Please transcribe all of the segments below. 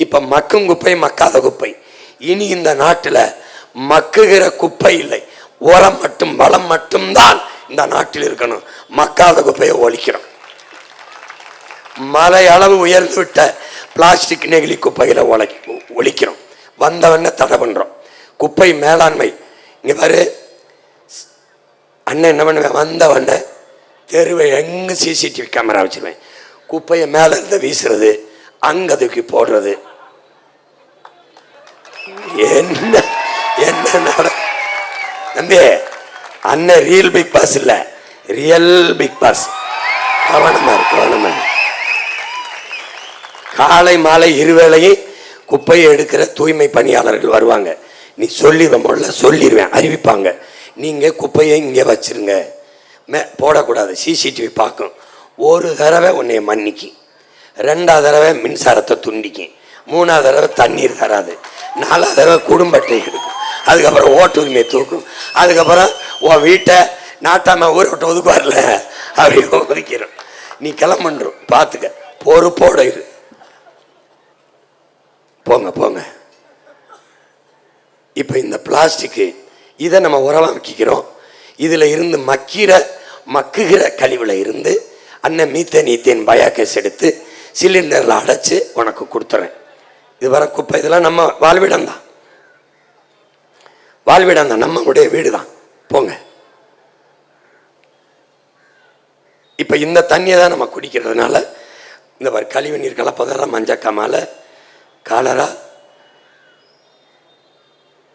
இப்போ மக்கும் குப்பை மக்காத குப்பை. இனி இந்த நாட்டில் மக்குகிற குப்பை இல்லை, உரம் மட்டும் வளம் மட்டும்தான் இந்த நாட்டில் இருக்கணும். மக்காத குப்பையை ஒழிக்கிறோம். மலை அளவு உயர்ந்து விட்ட பிளாஸ்டிக் நெகிழி குப்பைகளை ஒழிக்கிறோம். வந்தவன தடை பண்றோம். குப்பை மேலாண்மை இங்க பாரு அண்ணன், என்ன பண்ணுவேன், வந்தவன தெருவை எங்க சிசிடிவி கேமரா வச்சிருவேன். குப்பையை மேல இருந்து வீசுறது, அங்க தூக்கி போடுறது. என்ன என்ன தம்பி, அண்ணன் ரியல் பிக் பாஸ் இல்ல, ரியல் பிக் பாஸ். கவனமா இருக்கு, கவனமா. காலை மாலை இருவேளையும் குப்பையை எடுக்கிற தூய்மை பணியாளர்கள் வருவாங்க. நீ சொல்லிடுவேன், அறிவிப்பாங்க. நீங்க குப்பையை இங்கே வச்சிருங்க, போடக்கூடாது, சிசிடிவி பார்க்கும். ஒரு தடவை உன்னைய மன்னிக்கு, ரெண்டாவது தடவை மின்சாரத்தை துண்டிக்கும், மூணாவது தடவை தண்ணீர் தராது, நாலாவது தடவை குடும்பத்தை எடுக்கும், அதுக்கப்புறம் ஓட்டு உரிமையை தூக்கும், அதுக்கப்புறம் உன் வீட்டை நாட்டாம ஊரை விட்டு ஒதுக்குவார்ல அப்படி ஒதுக்கிறோம். நீ கிளம்புன்றோம், பார்த்துக்க, பொறுப்போட இரு. போங்க போங்க. இப்போ இந்த பிளாஸ்டிக்கு இதை நம்ம உரமாக்கிக்கிறோம். இதில் இருந்து மக்குகிற கழிவுல இருந்து அண்ணன் மீத்தேன் பயோகேஸ் எடுத்து சிலிண்டரில் அடைச்சு உனக்கு கொடுத்துறேன். இது வர குப்பை இதெல்லாம் நம்ம வாழ்விடம் தான், நம்மளுடைய வீடு தான். போங்க. இப்போ இந்த தண்ணியை தான் நம்ம குடிக்கிறதுனால இந்த கழிவு நீர் கலப்பதெல்லாம் மஞ்சக்காமால, காலரா,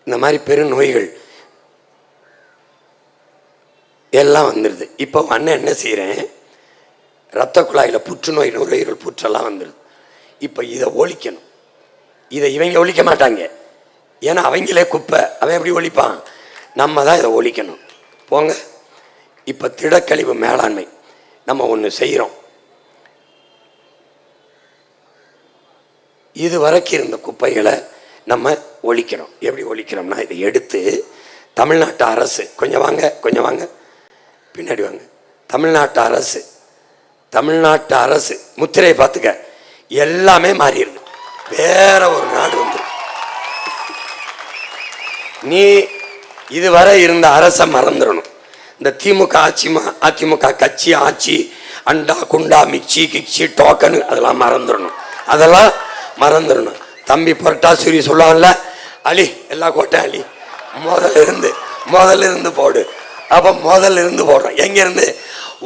இந்த மாதிரி பெருநோய்கள் எல்லாம் வந்துடுது. இப்போ அண்ணன் என்ன செய்கிறேன், ரத்த குழாயில் புற்றுநோய், நுரையீரல் புற்றெல்லாம் வந்துடுது. இப்போ இதை ஒழிக்கணும். இதை இவங்க ஒழிக்க மாட்டாங்க, ஏன்னா அவங்களே குப்பை, அவன் எப்படி ஒழிப்பான்? நம்ம தான் இதை ஒழிக்கணும். போங்க. இப்போ திடக்கழிவு மேலாண்மை நம்ம ஒன்று செய்கிறோம். இது வரைக்கும் இருந்த குப்பைகளை நம்ம ஒழிக்கிறோம். எப்படி ஒழிக்கிறோம்னா, இதை எடுத்து தமிழ்நாட்டு அரசு, கொஞ்சம் வாங்க பின்னாடி வாங்க, தமிழ்நாட்டு அரசு முத்திரையை பார்த்துக்க, எல்லாமே மாறிடுது, வேற ஒரு நாடு வந்து. நீ இதுவரை இருந்த அரசை மறந்துடணும். இந்த அதிமுக கட்சி ஆட்சி, அண்டா குண்டா மிக்சி கிக்சி டோக்கனு அதெல்லாம் மறந்துடணும். தம்பி புரட்டாசூரி சொல்லுவாங்கல்ல, அலி எல்லா கோட்டை அலி, முதல்ல இருந்து போடு. அப்போ முதல்ல இருந்து போடுறோம். எங்கேருந்து?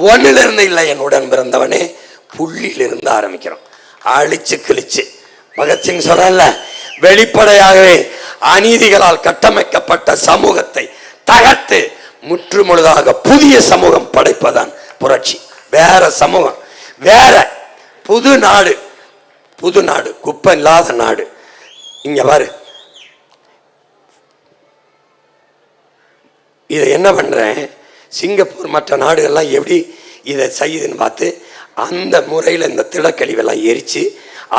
ஒன்னிலிருந்து இருந்து இல்லை, என் உடன் பிறந்தவனே, புள்ளியிலிருந்து ஆரம்பிக்கிறோம். அழிச்சு கிழிச்சு பகத்சிங் சொல்றல, வெளிப்படையாகவே அநீதிகளால் கட்டமைக்கப்பட்ட சமூகத்தை தகர்த்து முற்றுமுழுதாக புதிய சமூகம் படைப்பதான் புரட்சி. வேற சமூகம், வேற புது நாடு, குப்பை இல்லாத நாடு. இங்க பாரு, இதை என்ன பண்றேன், சிங்கப்பூர் மற்ற நாடுகள்லாம் எப்படி இதை செய்யுதுன்னு பார்த்து அந்த முறையில் இந்த திடக்கழிவெல்லாம் எரித்து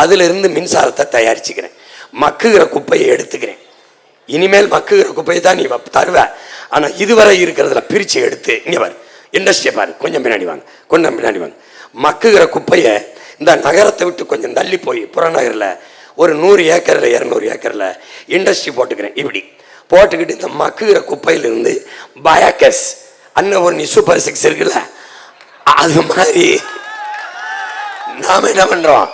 அதிலிருந்து மின்சாரத்தை தயாரிச்சுக்கிறேன். மக்குகிற குப்பையை எடுத்துக்கிறேன். இனிமேல் மக்குகிற குப்பையை தான் நீ தருவ. ஆனால் இதுவரை இருக்கிறதுல பிரித்து எடுத்து இங்கே பாரு, இண்டஸ்ட்ரியை பாரு, கொஞ்சம் பின்னாடி வாங்க. மக்குகிற குப்பையை இந்த நகரத்தை விட்டு கொஞ்சம் தள்ளி போய் புறநகரில் ஒரு 100 ஏக்கரில் 200 ஏக்கரில் இண்டஸ்ட்ரி போட்டுக்கிறேன். இப்படி போட்டுக்கிட்டு இந்த மக்குகிற குப்பையிலிருந்து பயோகேஸ், அண்ணன் ஒரு சூப்பர் 6 இருக்குல்ல, அது மாதிரி நாம என்ன பண்றோம்,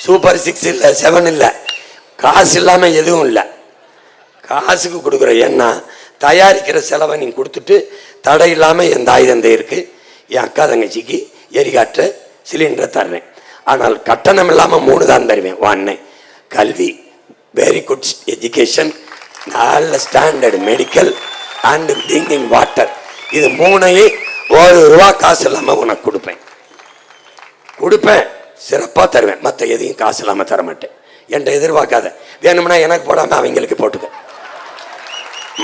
சூப்பர் 6 இல்லை 7 இல்லை, காசு இல்லாமல் எதுவும் இல்லை. காசுக்கு கொடுக்குற எண்ணெய் தயாரிக்கிற செலவை நீ கொடுத்துட்டு தடை இல்லாமல் என் தாய் தந்தை இருக்கு, என் அக்கா தங்கச்சிக்கு எரிகாற்ற சிலிண்டரை தர்றேன். ஆனால் கட்டணம் இல்லாமல் 3 தான் தருவேன். ஒன்று கல்வி, வெரி குட் எஜுகேஷன், நல்ல standard medical and drinking water. இது 3ஐயும் ₹1 காசு இல்லாமல் உனக்கு கொடுப்பேன், சிறப்பாக தருவேன். மற்ற எதையும் காசு இல்லாமல் தர மாட்டேன். என்கிட்ட எதிர்பார்க்காத, வேணும்னா எனக்கு போடாமல் அவங்களுக்கு போட்டுக்க.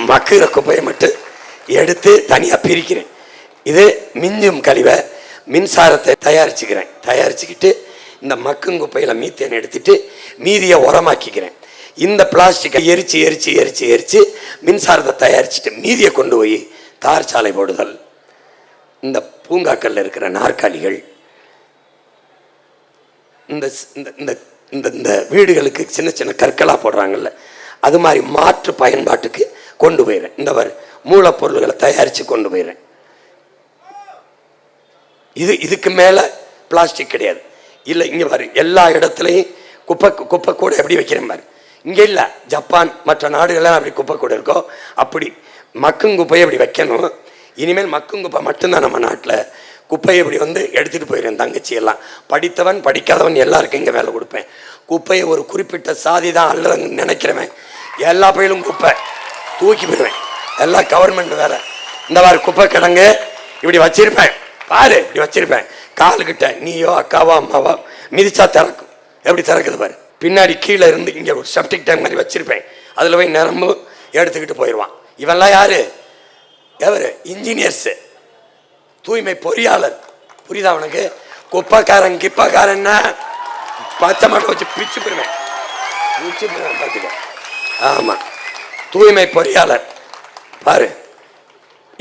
மக்குகிற குப்பையை மட்டும் எடுத்து தனியாக பிரிக்கிறேன். இது மிஞ்சும் கழிவை மின்சாரத்தை தயாரிச்சுக்கிட்டு இந்த மக்கும் குப்பையில் மீத்தேன் எடுத்துட்டு மீதியை உரமாக்கிக்கிறேன். இந்த பிளாஸ்டிக்கை எரிச்சு மின்சாரத்தை தயாரிச்சுட்டு மீதியை கொண்டு போய் தார் சாலை போடுதல், இந்த பூங்காக்களில் இருக்கிற நாற்காலிகள், இந்த இந்த வீடுகளுக்கு சின்ன சின்ன கற்களாக போடுறாங்கல்ல, அது மாதிரி மாற்று பயன்பாட்டுக்கு கொண்டு போயிடுறேன். இந்த மாதிரி மூலப்பொருள்களை தயாரித்து கொண்டு போயிடுறேன். இதுக்கு மேலே பிளாஸ்டிக் கிடையாது. இல்லை இங்கே பாரு, எல்லா இடத்துலையும் குப்பை கூட எப்படி வைக்கிறேன் பாரு. இங்கே இல்லை, ஜப்பான் மற்ற நாடுகள்லாம் அப்படி குப்பை கூட இருக்கோ அப்படி மக்கும் குப்பையை அப்படி வைக்கணும். இனிமேல் மக்கும் குப்பை மட்டும்தான் நம்ம நாட்டில். குப்பையை இப்படி எடுத்துகிட்டு போயிடுறேன். தங்கச்சி எல்லாம் படித்தவன் படிக்காதவன் எல்லாருக்கும் இங்கே வேலை கொடுப்பேன். குப்பையை ஒரு குறிப்பிட்ட சாதி தான் அள்ளுறன்னு நினைக்கிறவன் எல்லா பயிலும் குப்பை தூக்கி போயிடுவேன். எல்லாம் கவர்மெண்ட் வேலை. இந்த மாதிரி குப்பை கிடங்கு இப்படி வச்சிருப்பேன் பாரு, இப்படி வச்சிருப்பேன். காலுக்கிட்ட நீயோ அக்காவோ அம்மாவோ மிதிச்சா திறக்கும். எப்படி திறக்குது பாரு. பின்னாடி கீழே இருந்து இங்கே ஒரு செப்டிக் டேங்க் மாதிரி வச்சிருப்பேன். அதில் போய் நிரம்பு எடுத்துக்கிட்டு போயிடுவான். இவெல்லாம் யாரு? எவர்? இன்ஜினியர்ஸு, தூய்மை பொறியாளர். புரியுதா உனக்கு? குப்பைக்காரன் கிப்பக்காரன்னா பச்சை மாட்டை வச்சு பிச்சு போடுவேன் பார்த்துக்க. ஆமாம், தூய்மை பொறியாளர் பாரு.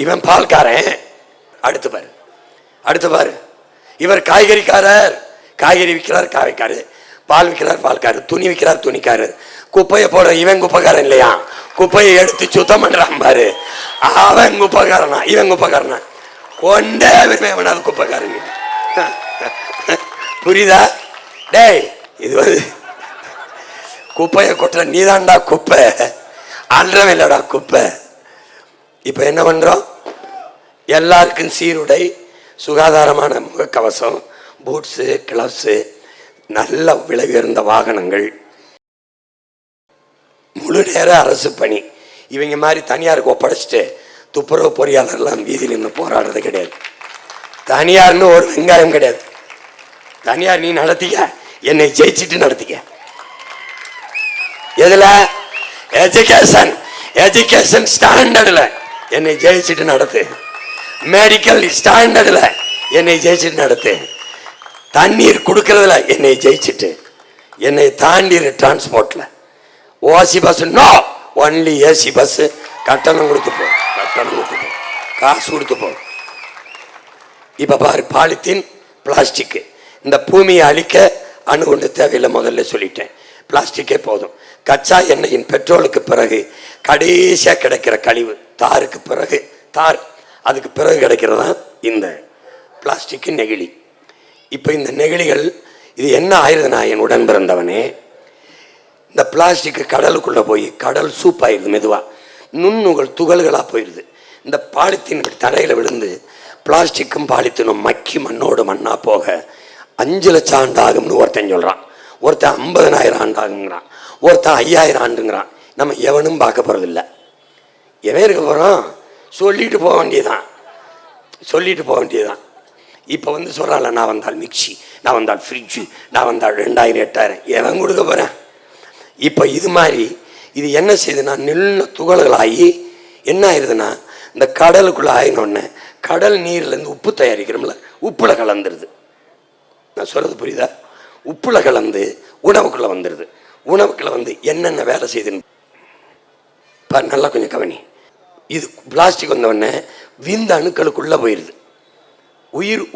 இவன் பால்காரன். அடுத்து பாரு, இவர் காய்கறிக்காரர். காய்கறி விற்கிறார் காய்க்காரர், பால் விற்கிறார் பால்காரர், துணி விற்கிறார் துணிக்காரர். குப்பையை போடுற இவன் குப்பைக்காரன் இல்லையா? குப்பையை எடுத்து சுத்தம் பண்றான் பாரு, அவன் குப்பைக்காரனா இவன் குப்பைக்காரனா? கொண்டே வேணாது குப்பைக்காரங்க. புரியுதா? டேய், இது குப்பையை கொட்டுற நீதான்டா குப்பை, அன்றவன் இல்லடா குப்பை. இப்ப என்ன பண்றோம்? எல்லாருக்கும் சீருடை, சுகாதாரமான முகக்கவசம், பூட்ஸு, கிளப்ஸு, நல்ல விலை உயர்ந்த வாகனங்கள், முழு நேர அரசு பணி. இவங்க மாதிரி தனியாருக்கு ஒப்படைச்சிட்டு துப்புரவு பொறியாளர்லாம் வீதியில் நின்று போராடுறது கிடையாது. தனியார்னு ஒரு வெங்காயம் கிடையாது. தனியார் நீ நடத்திக்க, என்னை ஜெயிச்சுட்டு நடத்திக்க. எதுல? எஜுகேஷன் ஸ்டாண்டர்டில் என்னை ஜெயிச்சுட்டு நடத்து. மெடிக்கல் ஸ்டாண்டர்டில் என்னை ஜெயிச்சுட்டு நடத்து. தண்ணீர் கொடுக்கறதுல என்னை ஜெயிச்சுட்டு, என்னை தாண்டி டிரான்ஸ்போர்ட்ல OC bus no, only AC bus. கட்டணம் கொடுத்து போ, காசு கொடுத்து போ. இப்ப பாரு, பாலித்தீன், பிளாஸ்டிக். இந்த பூமியை அழிக்க அணு கொண்டு தேவையில்லை. முதல்ல சொல்லிட்டேன், பிளாஸ்டிக்கே போதும். கச்சா எண்ணெயின் பெட்ரோலுக்கு பிறகு கடைசியா கிடைக்கிற கழிவு தாருக்கு பிறகு, தார் அதுக்கு பிறகு கிடைக்கிறதா இந்த பிளாஸ்டிக் நெகிழி. இப்போ இந்த நெகிழிகள் இது என்ன ஆயிருதுனா, என் உடன் பிறந்தவனே, இந்த பிளாஸ்டிக் கடலுக்குள்ள போய் கடல் சூப்பாயிருது. மெதுவா நுண்ணுகள் துகள்களா போயிடுது. இந்த பாலித்தீன் தரையில விழுந்து பிளாஸ்டிக்கும் பாலித்தீனும் மக்கி மண்ணோடு மண்ணா போக 5 லட்சம் ஆண்டு ஆகும்னு ஒருத்தன் சொல்றான். ஒருத்தன் 50,000 ஆண்டு ஆகுங்கிறான். ஒருத்தன் 5000 ஆண்டுங்கிறான். நம்ம எவனும் பார்க்க போறதில்லை. எவன் இருக்க போறோம்? சொல்லிட்டு போக வேண்டியதுதான். இப்போ சொல்கிறாள், நான் வந்தால் மிக்சி, நான் வந்தால் ஃப்ரிட்ஜு, நான் வந்தால் 2000 8000 எவன் கொடுக்க போகிறேன்? இப்போ இது மாதிரி இது என்ன செய்யுதுன்னா, நெல்ல துகள்களாகி என்ன ஆயிடுதுன்னா, இந்த கடலுக்குள்ளே ஆயினோடனே கடல் நீர்லேருந்து உப்பு தயாரிக்கிறோம்ல, உப்பில் கலந்துருது. நான் சொல்கிறது புரியுதா? உப்பில் கலந்து உணவுக்குள்ளே வந்துடுது. உணவுக்குள்ளே என்னென்ன வேலை செய்யுதுன்னு நல்லா கொஞ்சம் கவனி. இது பிளாஸ்டிக் வந்தவொடனே விந்த அணுக்களுக்குள்ளே போயிடுது.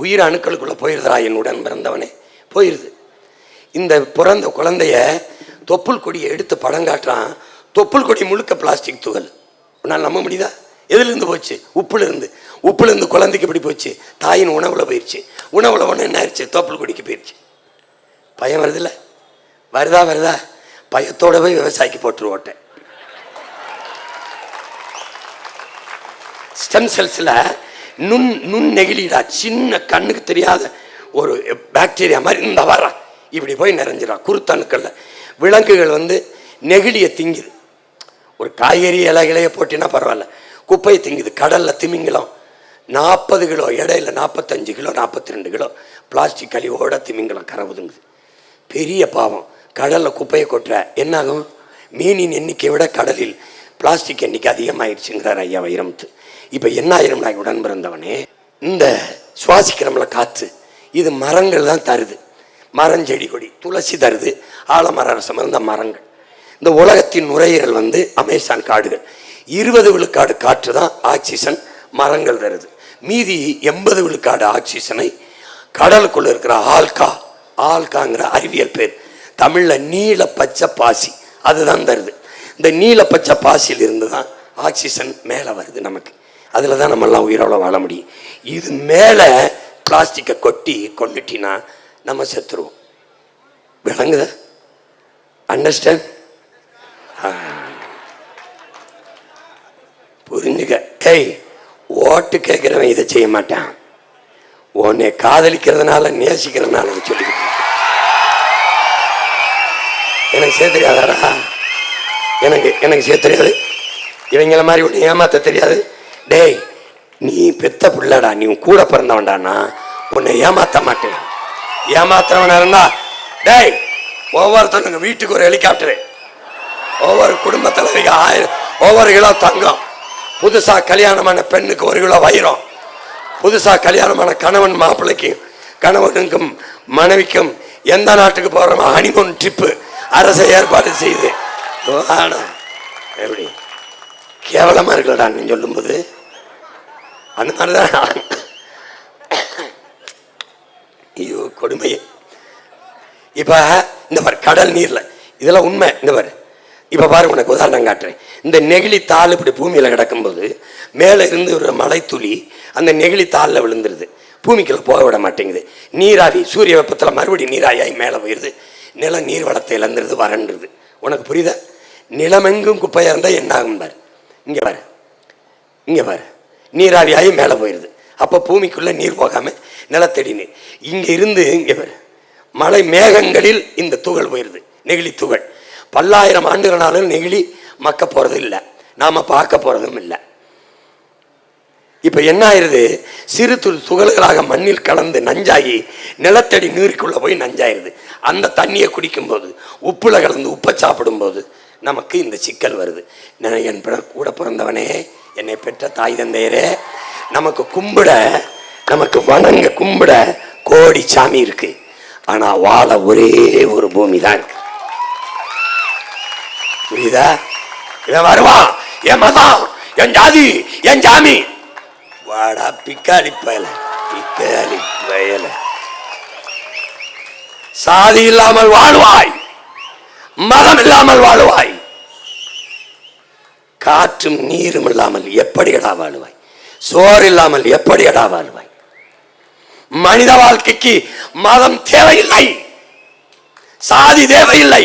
உயிர் அணுக்களுக்குள்ளே போயிடுறா என் உடன் பிறந்தவனே, போயிடுது. இந்த பிறந்த குழந்தைய தொப்புள் கொடியை எடுத்து படம் காட்டுறான். தொப்புள் கொடி முழுக்க பிளாஸ்டிக் துகள். உன்னால் நம்ப முடியுதா? எதுலேருந்து போச்சு? உப்புலேருந்து குழந்தைக்கு இப்படி போச்சு. தாயின் உணவுல போயிடுச்சு. உணவுல ஒன்று என்ன ஆயிடுச்சு? தொப்புள் கொடிக்கு போயிடுச்சு. பயம் வருதுல்ல? வருதா? பயத்தோட போய் விவசாயிக்கு போட்டுருவோட்டேன். ஸ்டெம் செல்ஸில் நுண் நெகிழிடா, சின்ன கண்ணுக்கு தெரியாத ஒரு பாக்டீரியா மாதிரி இந்த வரா இப்படி போய் நிறைஞ்சிடா குருத்தணுக்கள்ல. விலங்குகள் நெகிழியை திங்குது. ஒரு காய்கறி இலைகளையே போட்டினா பரவாயில்ல, குப்பையை திங்குது. கடலில் திமிங்கலம் 40 கிலோ எடையில் 45 கிலோ 42 கிலோ பிளாஸ்டிக் கழிவோட திமிங்கலம் கரவுதுங்குது. பெரிய பாவம். கடலில் குப்பையை கொட்டுற என்னாகும்? மீனின் எண்ணிக்கை விட கடலில் பிளாஸ்டிக் எண்ணிக்கை அதிகமாகிடுச்சுங்கிறார் ஐயா வைரமுத்து. இப்போ என்ன ஆயிரம் நான் உடன் பிறந்தவனே, இந்த சுவாசிக்கிறோம்ல காற்று, இது மரங்கள் தான் தருது. மரஞ்செடி கொடி துளசி தருது, ஆலமர ரசம் இருந்த மரங்கள். இந்த உலகத்தின் நுரையீரல் அமேசான் காடுகள். 20 விழுக்காடு காற்று தான் ஆக்சிஜன் மரங்கள் தருது. மீதி 80 விழுக்காடு ஆக்சிஜனை கடலுக்குள்ள இருக்கிற ஆல்காங்கிற அறிவியல் பேர் தமிழ்ல நீல பச்சை பாசி அதுதான் தருது. இந்த நீல பச்சை பாசியில் இருந்து தான் ஆக்சிஜன் மேலே வருது நமக்கு. அதில் தான் நம்மெல்லாம் உயிரோட வாழ முடியும். இது மேலே பிளாஸ்டிக்கை கொட்டி கொண்டுட்டினா நம்ம செத்துருவோம். விளங்குதா? அண்டர்ஸ்டாண்ட்? புரிஞ்சுக்க. ஓட்டு கேட்கிறவன் இதை செய்ய மாட்டான். உன்னை காதலிக்கிறதுனால நேசிக்கிறதுனால சொல்லிக்கிட்டு எனக்கு செய்ய தெரியாதாடா, எனக்கு செய்ய தெரியாது, இவங்கள மாதிரி ஒன்று ஏமாத்த தெரியாது. டேய், நீ பெத்த பிள்ளடா, நீ கூட பிறந்தவன்டானா உன்னை ஏமாத்த மாட்டேன். ஏமாத்துறவனா இருந்தா டேய், ஒவ்வொருத்தனுங்க வீட்டுக்கு ஒரு ஹெலிகாப்டரு, ஒவ்வொரு குடும்ப தலைவிக்கு 1000, ஒவ்வொரு கிலோ தங்கம், புதுசா கல்யாணமான பெண்ணுக்கு 1 கிலோ வைரம், புதுசா கல்யாணமான கணவன் மாப்பிள்ளைக்கும் கணவனுக்கும் மனைவிக்கும் எந்த நாட்டுக்கு போறோமோ ஹனிமூன் ட்ரிப்பு அரசை ஏற்பாடு செய்து. எப்படி கேவலமா இருக்கலடா நீ சொல்லும்போது. அந்த மாதிரிதான் ஐயோ கொடுமையே. இப்ப இந்த பாரு, கடல் நீர்ல இதெல்லாம் உண்மை. இந்த பாரு, இப்ப பாரு, உனக்கு உதாரணம் காட்டுறேன். இந்த நெகிழி தாள் இப்படி பூமியில கிடக்கும்போது மேல இருந்து ஒரு மழை துளி அந்த நெகிழி தாளில் விழுந்துருது, பூமிக்குள்ள போக விட மாட்டேங்குது. நீராவி சூரிய வெப்பத்தில் மறுபடியும் நீராவியாகி மேலே போயிடுது. நில நீர் வளத்தை இழந்துருது, வறண்டுருது. உனக்கு புரியுதா? நிலமெங்கும் குப்பையாக இருந்தால் என்ன ஆகும் பாரு. இங்கே பாரு, இங்கே பாரு, நீராவியாகி மேலே போயிடுது. அப்போ பூமிக்குள்ளே நீர் போகாமல் நிலத்தடி நீர் இங்கே இருந்து இங்கே பாரு, மழை மேகங்களில் இந்த துகள் போயிடுது, நெகிழி துகள். பல்லாயிரம் ஆண்டுகளாலும் நெகிழி மக்க போகிறது இல்லை, நாம் பார்க்க போகிறதும் இல்லை. இப்போ என்ன ஆயிடுது? சிறு துகள்களாக மண்ணில் கலந்து நஞ்சாகி நிலத்தடி நீருக்குள்ளே போய் நஞ்சாயிருது. அந்த தண்ணியை குடிக்கும்போது, உப்புல கலந்து உப்பை சாப்பிடும்போது நமக்கு இந்த சிக்கல் வருது. என் கூட பிறந்தவனே, என்னை பெற்ற தாய் தந்தையரே, நமக்கு கும்பிட, நமக்கு வணங்க கும்பிட கோடி சாமி இருக்கு, ஆனால் வாழ ஒரே ஒரு பூமி தான் இருக்கு. புரியுதா? இவன் வருவான், என் மதம், என் ஜாதி, என் சாமி. வாடா பிக்காளி பயல, பிக்காளி பயல. சாதி இல்லாமல் வாழ்வாய், மதம் இல்லாமல் வாழ்வாய், காற்றும் நீரும் இல்லாமல் எப்படியடா வாழ்வாய், சோறு இல்லாமல் எப்படியடா வாழ்வாய். மனித வாழ்க்கைக்கு மதம் தேவையில்லை, சாதி தேவையில்லை.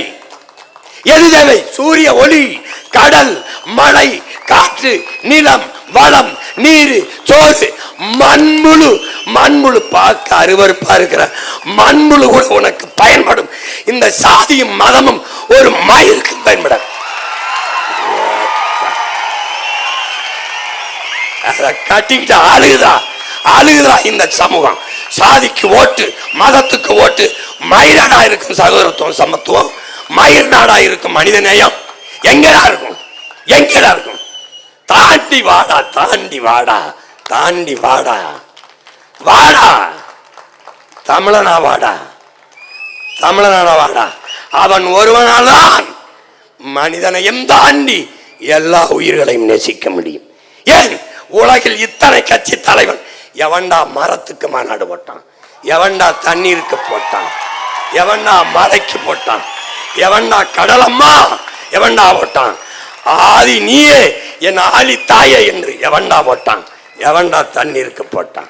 எது தேவை? சூரிய ஒளி, கடல், மழை, காற்று, நிலம், வளம், நீர், சோறு, மண்முழு. மண்முழு பார்க்க அருவருப்பா இருக்கிற மண்முழு கூட உனக்கு பயன்படும். இந்த சாதியும் மதமும் ஒரு மயிருக்கு பயன்படும். கட்டிக்கிட்டு அழுகுதா இந்த சமூகம். சாதிக்கு ஓட்டு, மதத்துக்கு ஓட்டு. மயிரடா இருக்கும் சகோதரத்துவம், சமத்துவம், மயிர் நாடா இருக்கும் மனித நேயம் எங்கடா இருக்கும்? எங்கடா இருக்கும்? தாண்டி வாடா, தாண்டி வாடா, தாண்டி வாடா, வாடா, தமிழனா வாடா, தமிழனான வாடா. அவன் ஒருவனால்தான் மனிதனையும் தாண்டி எல்லா உயிர்களையும் நேசிக்க முடியும். ஏன் உலகில் இத்தனை கட்சி தலைவன்? எவன்டா மரத்துக்கு மாநாடு போட்டான்? எவன்டா தண்ணீருக்கு போட்டான்? எவன்டா மலைக்கு போட்டான்? எவன்டா கடலம்மா எவன்டா போட்டான்? ஆதி நீயே என் ஆளி தாயே என்று எவன்டா போட்டான்? எவன்டா தண்ணீருக்கு போட்டான்?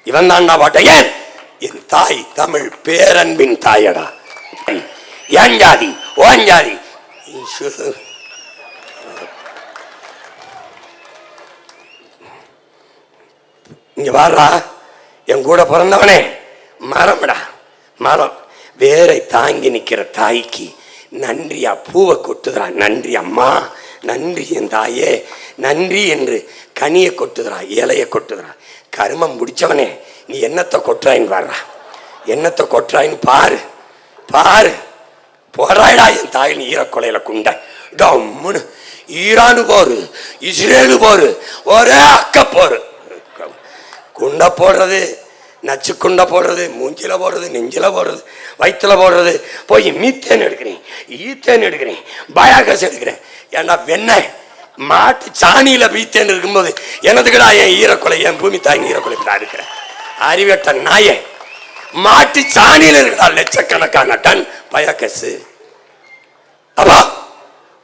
இவன் தான்டா போட்டான். ஏன்? என் தாய் தமிழ் பேரன்பின் தாயடா. ஏன் ஜாதி, ஓன் ஜாதி. இங்க வாரா, என் கூட பிறந்தவனே, மரம்டா மரம். வேரை தாங்கி நிற்கிற தாய்க்கு நன்றியா பூவை கொட்டுதுரா. நன்றி அம்மா, நன்றி என் தாயே, நன்றி என்று கனியை கொட்டுதுரா, இலையை கொட்டுதுரா. கருமம் முடிச்சவனே, நீ என்னத்தை கொட்டுறாயின்னு வர்றா, என்னத்தை கொட்டுறாயின்னு பாரு, பாரு. போறாடா என் தாயின் ஈரக்கொலையில குண்டை டம்முன்னு. ஈரானு போரு, இஸ்ரேலு போரு, ஒரே அக்க போரு. குண்டை போடுறது, நச்சு குண்டை போடுறது, மூஞ்சில போடுறது, நெஞ்சில போடுறது, வயிற்றுல போடுறது. போய் மீத்தேன் எடுக்கிறேன், ஈத்தேன் எடுக்கிறேன், பயாகஸ் எடுக்கிறேன். ஏன்னா வெண்ணெய் மாட்டு சாணியில மீத்தேன் இருக்கும்போது எனதுக்குடா என் ஈரக்கொலை, என் பூமி தாயின் ஈரக்கொலை இருக்கிறேன். அறிவட்ட நாயே, மாட்டு சாணியில இருக்கிறா லட்சக்கணக்கான டன் பயக்கசு. அப்பா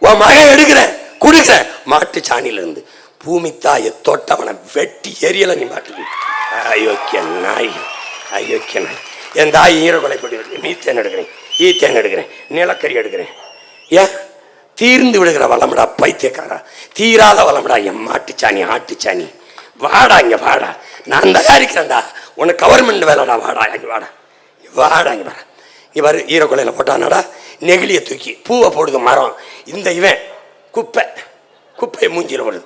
உன் மகன் எடுக்கிறேன் கொடுக்குறேன். மாட்டு சாணியில இருந்து பூமி தாயை தொட்டவனை வெட்டி எரியல. நீ மாட்டு அயோக்கிய நாய், அயோக்கிய நாய். என் தாய் ஈரக்கொலை போட்டு மீத்தேன் எடுக்கிறேன், ஈத்தேன் எடுக்கிறேன், நிலக்கரி எடுக்கிறேன். ஏன் தீர்ந்து விடுகிற வளமுடா பைத்தியக்காரா, தீராத வளமுடா என் மாட்டுச்சாணி ஆட்டுச்சாணி. வாடா இங்க வாடா, நான் தயாரிக்கிறேன்டா, உனக்கு கவர்மெண்ட் வேலைடா. வாடா இங்க வாடா, வாடா இங்க வாடா. இவர் ஈரக்கொலையில போட்டானடா நெகிழியை தூக்கி பூவை போடுங்க மரம். இந்த இவன் குப்பையை மூஞ்சியில் போடுது.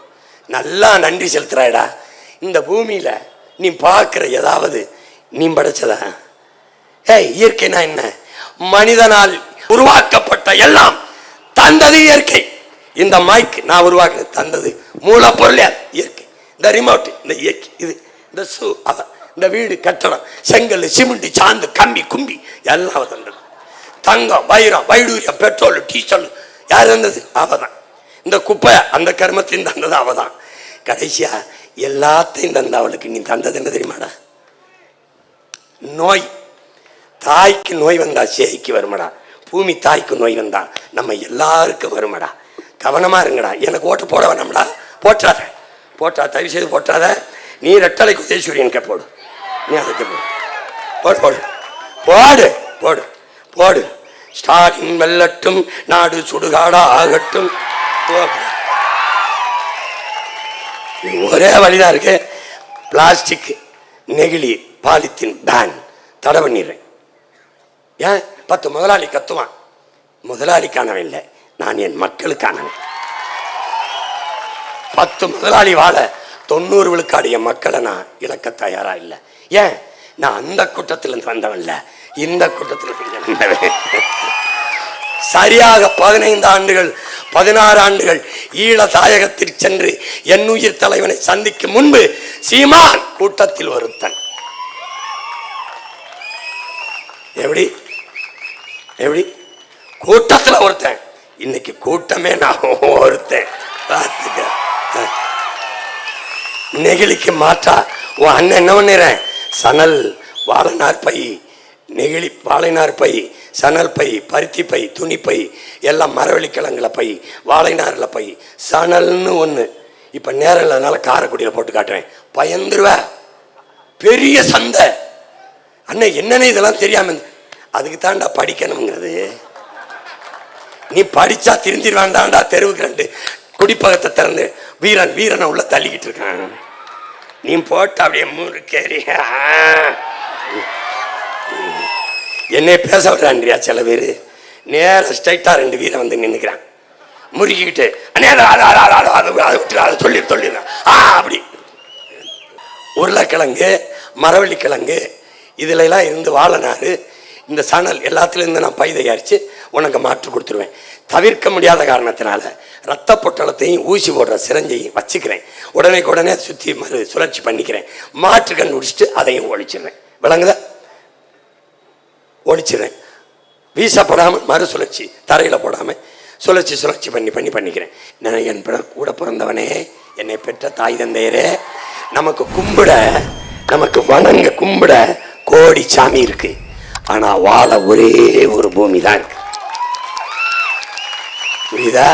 நல்லா நன்றி செலுத்துறாடா. இந்த பூமியில நீ பார்க்கிற ஏதாவது நீ படைச்சதா? இயற்கைனா என்ன? மனிதனால் உருவாக்கப்பட்ட எல்லாம் தந்தது இயற்கை. இந்த மைக் நான் உருவாக்குறது தந்தது மூலப்பொருள் இயற்கை. இந்த ரிமோட் இந்த இயற்கை, இது இந்த ஷூ அதான், இந்த வீடு கட்டடம் செங்கல் சிமெண்ட் சாந்து கம்பி கும்பி எல்லாம் தந்தது. தங்கம் வைரம் வைடூரியம் பெட்ரோல் டீசல் யார் தந்தது? அவதான். இந்த குப்பை அந்த கர்மத்தையும் தந்தது அவதான். கடைசியா எல்லாத்தையும் தந்த அவளுக்கு நீ தந்தது என்ன தெரியுமாடா? நோய். தாய்க்கு நோய் வந்தா சேய்க்கு வருமடா. பூமி தாய்க்கு நோய் வந்தா நம்ம எல்லாருக்கும் வருமடா. கவனமா இருங்கடா. எனக்கு ஓட்டு போட வேணாம்டா. போட்டாத தயவு செய்து போட்டாத. நீ ரெட்டலை குதேஸ்வரியன் போடு, நீ அதுக்கு போடு போடு போடு போடு போடு. ஸ்டாலின் வெல்லட்டும், நாடு சுடுகாடா ஆகட்டும். ஒரே வழிதான் இருக்கு. பிளாஸ்டிக் நெகிழி பாலித்தீன் பேன் தடை பண்ணிடுறேன். ஏன் 10 முதலாளி கத்துவான். முதலாளிக்கானவன் இல்லை, நான் என் மக்களுக்கானவன். 10 முதலாளி வாழ 90 விழுக்காடு என் மக்களை நான் இழக்க தயாரா இல்லை. ஏன்? நான் அந்த கூட்டத்திலிருந்து வந்தவன் இல்லை, இந்த கூட்டத்தில் வந்தவன். சரியாக 15 ஆண்டுகள் 16 ஆண்டுகள் ஈழ தாயகத்திற்கு சென்று என் உயிர் தலைவனை சந்திக்கும் முன்பு சீமான் கூட்டத்தில் ஒருத்தன். எப்படி எப்படி கூட்டத்தில் ஒருத்தன். இன்னைக்கு கூட்டமே நான் ஒருத்தன். நெகிழிக்கு மாற்றா உன் அண்ணன் என்ன பண்ணிடுறேன்? சணல் வாழைநார் பை, நெகிழி வாழைநார் பை, சணல் பை, பருத்தி பை, துணி பை, எல்லாம் மரவள்ளிக்கிழங்குல பை, வாழைநாரில் பை, சணல்னு ஒன்று. இப்போ நேரம் இல்லாதனால காரைக்குடியில் போட்டு காட்டுறேன். பயந்துருவ. பெரிய சந்தை. அண்ணன் என்னன்னு இதெல்லாம் தெரியாம. அதுக்கு தாண்டா படிக்கணுங்கிறது. நீ படிச்சா திருந்திருவான்டாண்டா. தெருவுக்கு 2 குடிப்பகத்தை திறந்து வீரனை உள்ள தள்ளிக்கிட்டு இருக்கான். நீ போட்டு அப்படியே முறுக்கேறி என்னை பேச விடுறான்றியா. சில பேர் நேரம் ஸ்ட்ரைட்டா 2 வீரன் வந்து நின்றுக்கிறான் முறுக்கிக்கிட்டு. அதை சொல்லிடுறான். அப்படி உருளைக்கிழங்கு மரவள்ளிக்கிழங்கு இதுல எல்லாம் இருந்து வாழைநாறு இந்த சணல் எல்லாத்துலேருந்து நான் பை தயாரித்து உனக்கு மாற்றி கொடுத்துருவேன். தவிர்க்க முடியாத காரணத்தினால ரத்த பொட்டலத்தையும் ஊசி போடுற சிரஞ்சையும் வச்சுக்கிறேன். உடனே சுற்றி சுழற்சி பண்ணிக்கிறேன். மாற்று கண்டுபிடிச்சிட்டு அதையும் ஒழிச்சிடுறேன். விளங்குதா? ஒழிச்சிடுறேன். வீசப்படாமல் மறுசுழற்சி தரையில் போடாமல் சுழற்சி பண்ணிக்கிறேன். நான் என் கூட பிறந்தவனே, என்னை பெற்ற தாய் தந்தையரே, நமக்கு கும்பிட நமக்கு வணங்க கும்பிட கோடி சாமி இருக்கு. ஆனா வாழ ஒரே ஒரு பூமி தான் இருக்கு. புரியுதா?